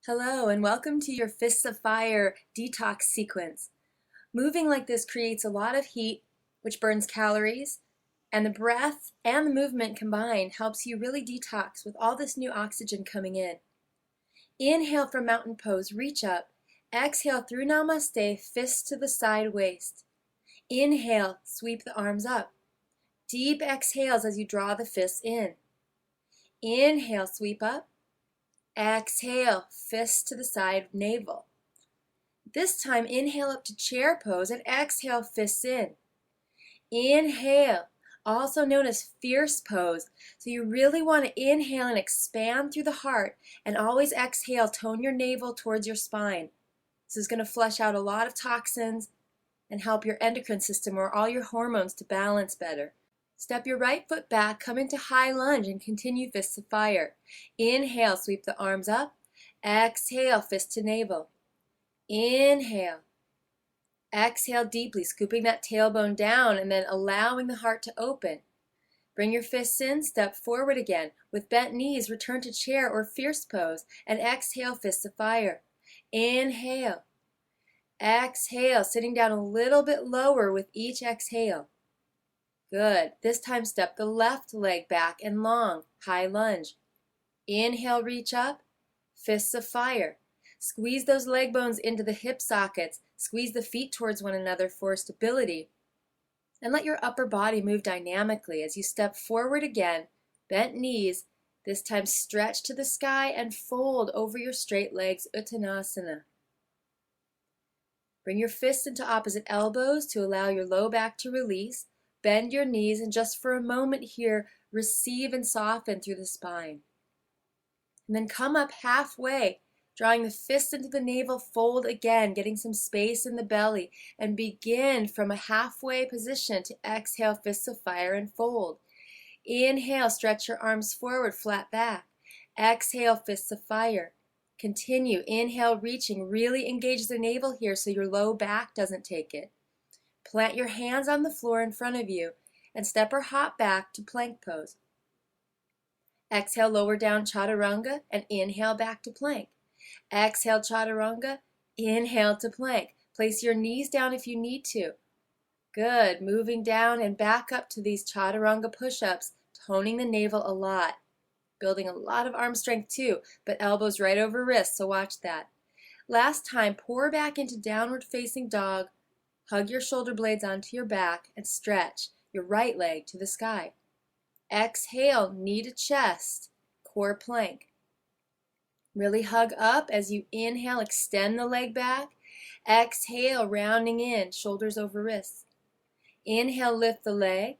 Hello and welcome to your Fists of Fire detox sequence. Moving like this creates a lot of heat, which burns calories, and the breath and the movement combined helps you really detox with all this new oxygen coming in. Inhale from mountain pose, reach up. Exhale through namaste, fists to the side waist. Inhale, sweep the arms up. Deep exhales as you draw the fists in. Inhale, sweep up. Exhale, fists to the side, navel. This time, inhale up to chair pose and exhale, fists in. Inhale, also known as fierce pose. So you really want to inhale and expand through the heart, and always exhale, tone your navel towards your spine. This is going to flush out a lot of toxins and help your endocrine system or all your hormones to balance better. Step your right foot back, come into high lunge, and continue fists of fire. Inhale, sweep the arms up. Exhale, fist to navel. Inhale. Exhale deeply, scooping that tailbone down and then allowing the heart to open. Bring your fists in, step forward again. With bent knees, return to chair or fierce pose and exhale, fists of fire. Inhale. Exhale, sitting down a little bit lower with each exhale. Good. This time step the left leg back and long, high lunge. Inhale, reach up, fists of fire. Squeeze those leg bones into the hip sockets. Squeeze the feet towards one another for stability. And let your upper body move dynamically as you step forward again, bent knees, this time stretch to the sky and fold over your straight legs, Uttanasana. Bring your fists into opposite elbows to allow your low back to release. Bend your knees and just for a moment here, receive and soften through the spine. And then come up halfway, drawing the fists into the navel, fold again, getting some space in the belly, and begin from a halfway position to exhale, fists of fire, and fold. Inhale, stretch your arms forward, flat back. Exhale, fists of fire. Continue, inhale, reaching, really engage the navel here so your low back doesn't take it. Plant your hands on the floor in front of you and step or hop back to plank pose. Exhale, lower down chaturanga and inhale back to plank. Exhale, chaturanga, inhale to plank. Place your knees down if you need to. Good, moving down and back up to these chaturanga push-ups, toning the navel a lot. Building a lot of arm strength too, but elbows right over wrists, so watch that. Last time, pour back into downward facing dog. Hug your shoulder blades onto your back and stretch your right leg to the sky. Exhale, knee to chest, core plank. Really hug up as you inhale, extend the leg back. Exhale, rounding in, shoulders over wrists. Inhale, lift the leg.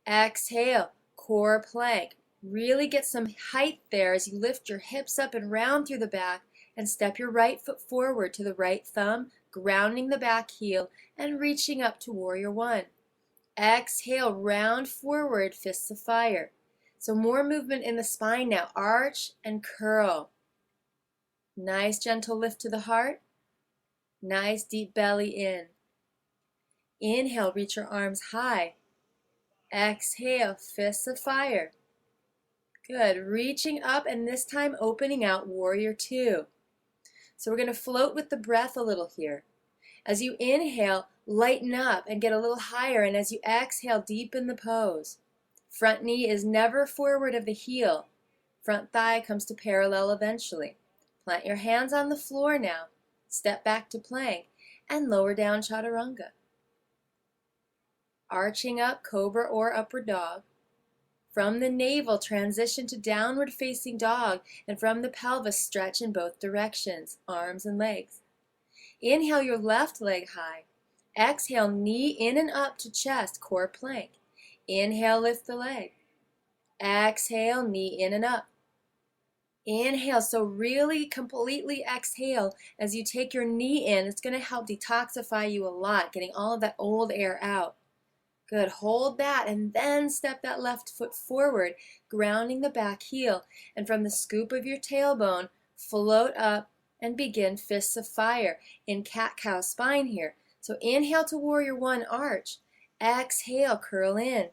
Exhale, core plank. Really get some height there as you lift your hips up and round through the back and step your right foot forward to the right thumb, grounding the back heel and reaching up to warrior one. Exhale, round forward, fists of fire. So more movement in the spine now. Arch and curl. Nice gentle lift to the heart. Nice deep belly in. Inhale, reach your arms high. Exhale, fists of fire. Good. Reaching up and this time opening out, warrior two. So we're going to float with the breath a little here. As you inhale, lighten up and get a little higher, and as you exhale, deepen the pose. Front knee is never forward of the heel. Front thigh comes to parallel eventually. Plant your hands on the floor now. Step back to plank and lower down chaturanga. Arching up, cobra or upward dog. From the navel, transition to downward facing dog, and from the pelvis, stretch in both directions, arms and legs. Inhale your left leg high. Exhale, knee in and up to chest, core plank. Inhale, lift the leg. Exhale, knee in and up. Inhale, so really completely exhale as you take your knee in. It's going to help detoxify you a lot, getting all of that old air out. Good, hold that and then step that left foot forward, grounding the back heel. And from the scoop of your tailbone, float up and begin fists of fire in cat-cow spine here. So inhale to warrior one, arch. Exhale, curl in.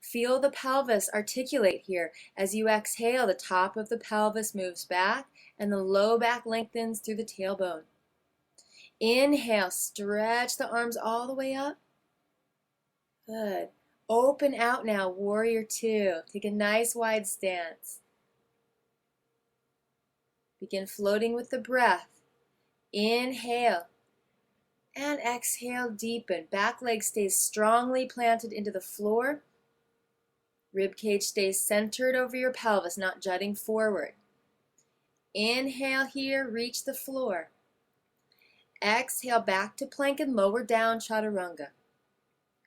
Feel the pelvis articulate here. As you exhale, the top of the pelvis moves back and the low back lengthens through the tailbone. Inhale, stretch the arms all the way up. Good. Open out now, warrior two. Take a nice wide stance. Begin floating with the breath. Inhale and exhale, deepen. Back leg stays strongly planted into the floor. Rib cage stays centered over your pelvis, not jutting forward. Inhale here, reach the floor. Exhale back to plank and lower down chaturanga.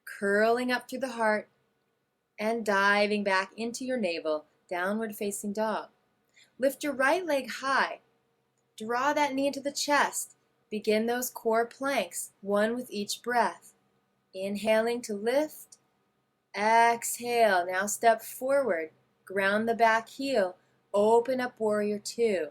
Curling up through the heart and diving back into your navel, downward facing dog. Lift your right leg high. Draw that knee into the chest. Begin those core planks, one with each breath. Inhaling to lift. Exhale. Now step forward. Ground the back heel. Open up warrior two.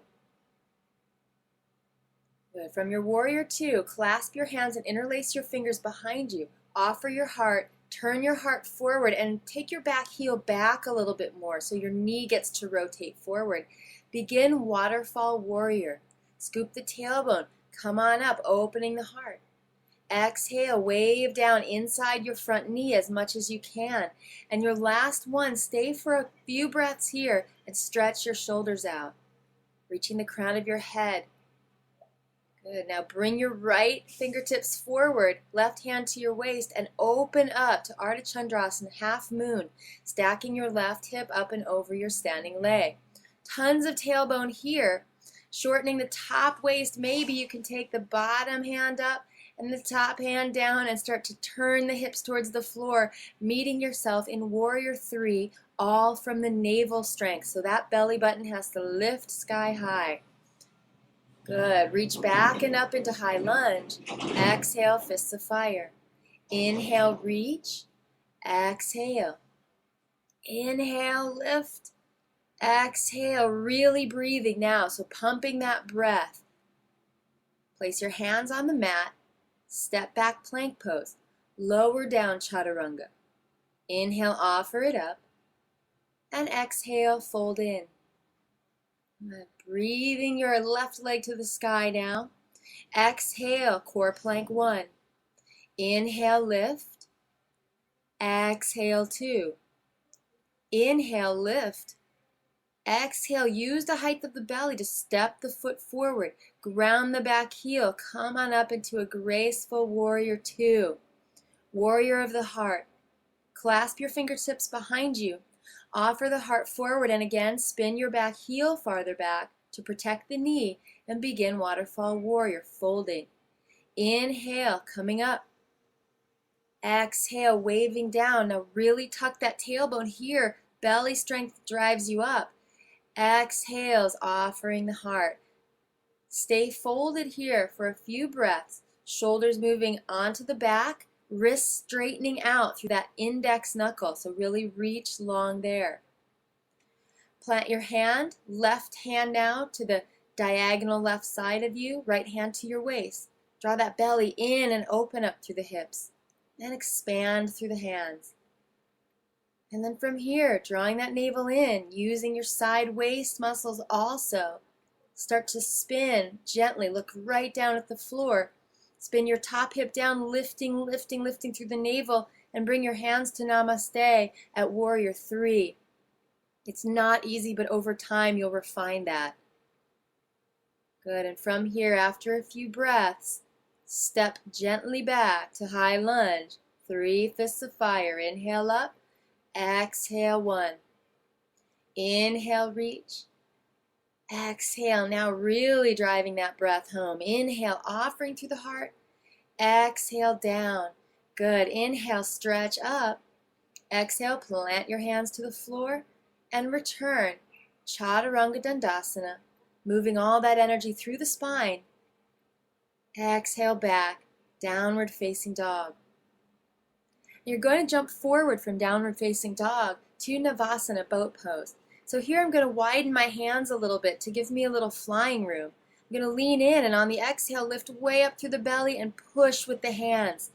Good. From your warrior two, clasp your hands and interlace your fingers behind you. Offer your heart. Turn your heart forward and take your back heel back a little bit more so your knee gets to rotate forward. Begin waterfall warrior. Scoop the tailbone. Come on up, opening the heart. Exhale, wave down inside your front knee as much as you can. And your last one, stay for a few breaths here and stretch your shoulders out. Reaching the crown of your head. Good. Now bring your right fingertips forward, left hand to your waist, and open up to Ardha Chandrasana, half moon, stacking your left hip up and over your standing leg. Tons of tailbone here. Shortening the top waist, maybe you can take the bottom hand up and the top hand down and start to turn the hips towards the floor, meeting yourself in warrior three, all from the navel strength. So that belly button has to lift sky high. Good. Reach back and up into high lunge. Exhale, fists of fire. Inhale, reach. Exhale. Inhale, lift. Exhale, really breathing now, so pumping that breath. Place your hands on the mat, step back plank pose, lower down chaturanga. Inhale, offer it up, and exhale, fold in. Breathing your left leg to the sky now. Exhale, core plank one. Inhale, lift. Exhale, two. Inhale, lift. Exhale, use the height of the belly to step the foot forward. Ground the back heel. Come on up into a graceful warrior two. Warrior of the heart. Clasp your fingertips behind you. Offer the heart forward and again spin your back heel farther back to protect the knee and begin waterfall warrior, folding. Inhale, coming up. Exhale, waving down. Now really tuck that tailbone here. Belly strength drives you up. Exhales, offering the heart. Stay folded here for a few breaths. Shoulders moving onto the back, wrists straightening out through that index knuckle. So really reach long there. Plant your hand, left hand now to the diagonal left side of you, right hand to your waist. Draw that belly in and open up through the hips. And expand through the hands. And then from here, drawing that navel in, using your side waist muscles also. Start to spin gently. Look right down at the floor. Spin your top hip down, lifting, lifting, lifting through the navel, and bring your hands to Namaste at warrior three. It's not easy, but over time you'll refine that. Good. And from here, after a few breaths, step gently back to high lunge. 3 fists of fire. Inhale up. Exhale, 1. Inhale, reach. Exhale, now really driving that breath home. Inhale, offering through the heart. Exhale, down. Good. Inhale, stretch up. Exhale, plant your hands to the floor and return. Chaturanga Dandasana, moving all that energy through the spine. Exhale, back, downward facing dog. You're going to jump forward from downward facing dog to Navasana, boat pose. So here I'm going to widen my hands a little bit to give me a little flying room. I'm going to lean in and on the exhale, lift way up through the belly and push with the hands.